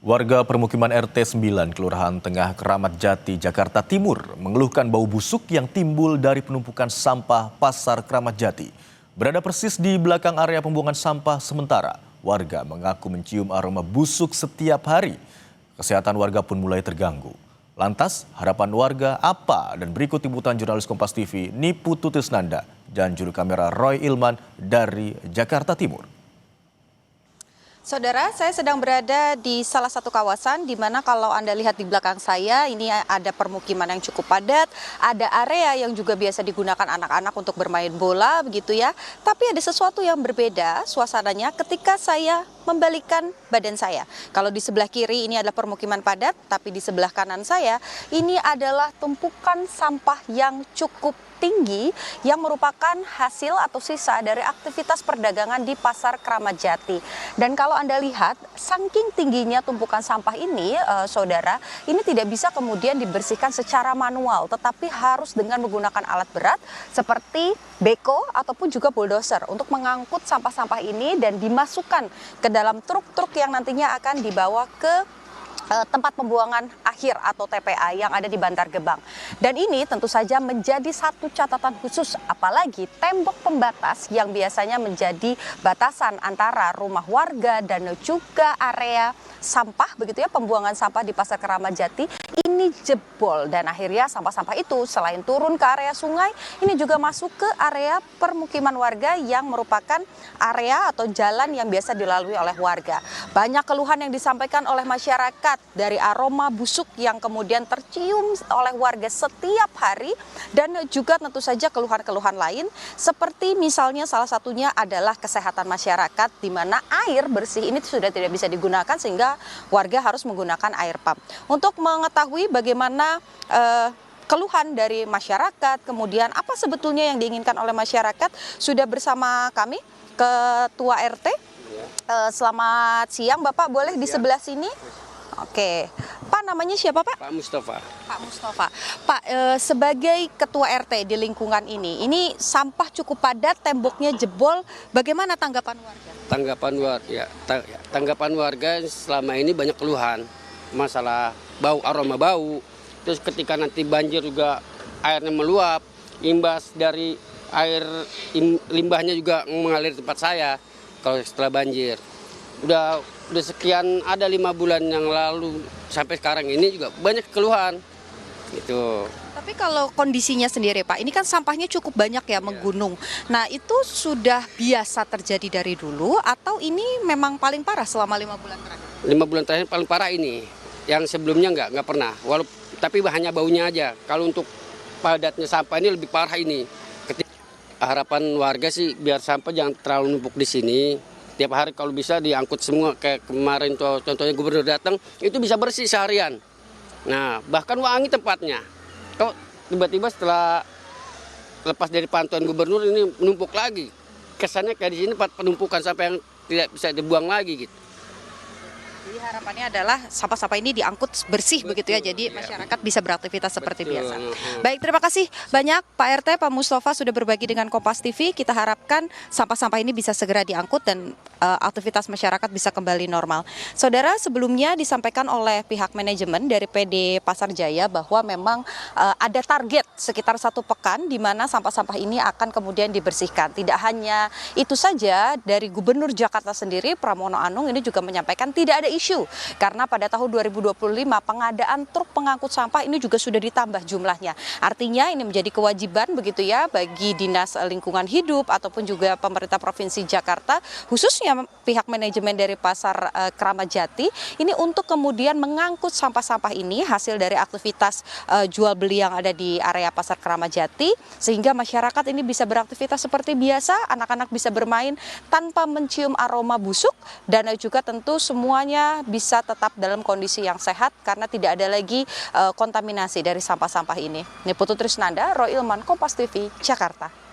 Warga permukiman RT 9 Kelurahan Tengah Keramat Jati, Jakarta Timur mengeluhkan bau busuk yang timbul dari penumpukan sampah Pasar Keramat Jati. Berada persis di belakang area pembuangan sampah sementara, warga mengaku mencium aroma busuk setiap hari. Kesehatan warga pun mulai terganggu. Lantas, harapan warga apa? Dan berikut liputan jurnalis Kompas TV Niputu Tisnanda dan juru kamera Roy Ilman dari Jakarta Timur. Saudara, saya sedang berada di salah satu kawasan di mana kalau Anda lihat di belakang saya, ini ada permukiman yang cukup padat, ada area yang juga biasa digunakan anak-anak untuk bermain bola, begitu ya. Tapi ada sesuatu yang berbeda suasananya ketika saya membalikkan badan saya. Kalau di sebelah kiri ini adalah permukiman padat, tapi di sebelah kanan saya ini adalah tumpukan sampah yang cukup tinggi yang merupakan hasil atau sisa dari aktivitas perdagangan di Pasar Keramat Jati. Dan kalau Anda lihat, saking tingginya tumpukan sampah ini, saudara, ini tidak bisa kemudian dibersihkan secara manual, tetapi harus dengan menggunakan alat berat seperti beko ataupun juga bulldozer untuk mengangkut sampah-sampah ini dan dimasukkan ke dalam truk-truk yang nantinya akan dibawa ke tempat pembuangan akhir atau TPA yang ada di Bantar Gebang. Dan ini tentu saja menjadi satu catatan khusus, apalagi tembok pembatas yang biasanya menjadi batasan antara rumah warga dan juga area sampah, begitu ya, pembuangan sampah di Pasar Keramat Jati ini jebol, dan akhirnya sampah-sampah itu selain turun ke area sungai, ini juga masuk ke area permukiman warga yang merupakan area atau jalan yang biasa dilalui oleh warga. Banyak keluhan yang disampaikan oleh masyarakat dari aroma busuk yang kemudian tercium oleh warga setiap hari, dan juga tentu saja keluhan-keluhan lain seperti misalnya salah satunya adalah kesehatan masyarakat, di mana air bersih ini sudah tidak bisa digunakan sehingga warga harus menggunakan air pump. Untuk mengetahui bagaimana keluhan dari masyarakat, kemudian apa sebetulnya yang diinginkan oleh masyarakat, sudah bersama kami Ketua RT. Selamat siang Bapak, boleh di sebelah sini? Oke, Pak, namanya siapa Pak? Pak Mustafa. Pak Mustafa. Pak, sebagai Ketua RT di lingkungan ini sampah cukup padat, temboknya jebol, bagaimana tanggapan warga? Tanggapan warga selama ini banyak keluhan, masalah bau, aroma bau. Terus ketika nanti banjir juga airnya meluap, imbas dari air limbahnya juga mengalir di tempat saya kalau setelah banjir. Udah sekian, ada 5 bulan yang lalu sampai sekarang ini juga banyak keluhan gitu. Tapi kalau kondisinya sendiri Pak, ini kan sampahnya cukup banyak ya, menggunung. Nah, itu sudah biasa terjadi dari dulu atau ini memang paling parah selama 5 bulan terakhir? 5 bulan terakhir paling parah ini. Yang sebelumnya nggak pernah. Tapi hanya baunya aja. Kalau untuk padatnya sampah ini lebih parah ini. Harapan warga sih biar sampah jangan terlalu numpuk di sini. Tiap hari kalau bisa diangkut semua, kayak kemarin contohnya gubernur datang, itu bisa bersih seharian. Nah, bahkan wangi tempatnya. Kok tiba-tiba setelah lepas dari pantauan gubernur ini menumpuk lagi. Kesannya kayak di sini penumpukan sampah yang tidak bisa dibuang lagi gitu. Jadi harapannya adalah sampah-sampah ini diangkut bersih. Betul, begitu ya, jadi masyarakat bisa beraktivitas seperti biasa. Baik, terima kasih banyak Pak RT, Pak Mustafa sudah berbagi dengan Kompas TV. Kita harapkan sampah-sampah ini bisa segera diangkut dan aktivitas masyarakat bisa kembali normal. Saudara, sebelumnya disampaikan oleh pihak manajemen dari PD Pasar Jaya bahwa memang ada target sekitar 1 pekan di mana sampah-sampah ini akan kemudian dibersihkan. Tidak hanya itu saja, dari Gubernur Jakarta sendiri, Pramono Anung, ini juga menyampaikan tidak ada isu karena pada tahun 2025 pengadaan truk pengangkut sampah ini juga sudah ditambah jumlahnya. Artinya ini menjadi kewajiban begitu ya bagi Dinas Lingkungan Hidup ataupun juga pemerintah Provinsi Jakarta, khususnya pihak manajemen dari Pasar Keramat Jati ini untuk kemudian mengangkut sampah-sampah ini hasil dari aktivitas jual beli yang ada di area Pasar Keramat Jati, sehingga masyarakat ini bisa beraktivitas seperti biasa, anak-anak bisa bermain tanpa mencium aroma busuk, dan juga tentu semuanya bisa tetap dalam kondisi yang sehat karena tidak ada lagi kontaminasi dari sampah-sampah ini. Niputu Trisnanda, Roy Ilman, Kompas TV, Jakarta.